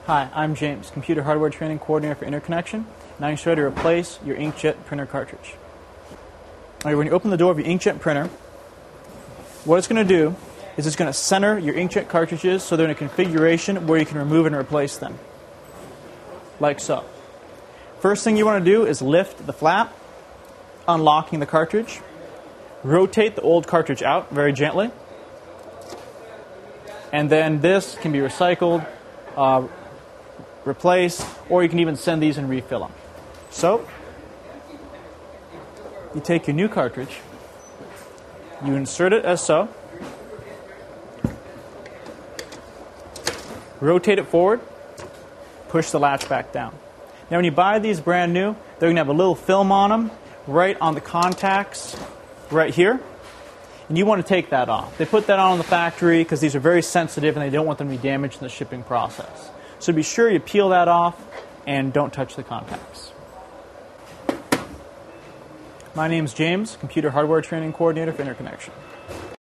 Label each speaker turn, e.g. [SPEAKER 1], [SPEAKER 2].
[SPEAKER 1] Hi, I'm James, Computer Hardware Training Coordinator for InterConnection, and I'm going to show you how to replace your Inkjet printer cartridge. All right, when you open the door of your Inkjet printer, what it's going to do is it's going to center your Inkjet cartridges so they're in a configuration where you can remove and replace them, like so. First thing you want to do is lift the flap, unlocking the cartridge. Rotate the old cartridge out very gently, and then this can be recycled, replace, or you can even send these and refill them. So, you take your new cartridge, you insert it as so, rotate it forward, push the latch back down. Now when you buy these brand new, they're going to have a little film on them, right on the contacts, right here, and you want to take that off. They put that on in the factory because these are very sensitive and they don't want them to be damaged in the shipping process. So be sure you peel that off and don't touch the contacts. My name's James, Computer Hardware Training Coordinator for InterConnection.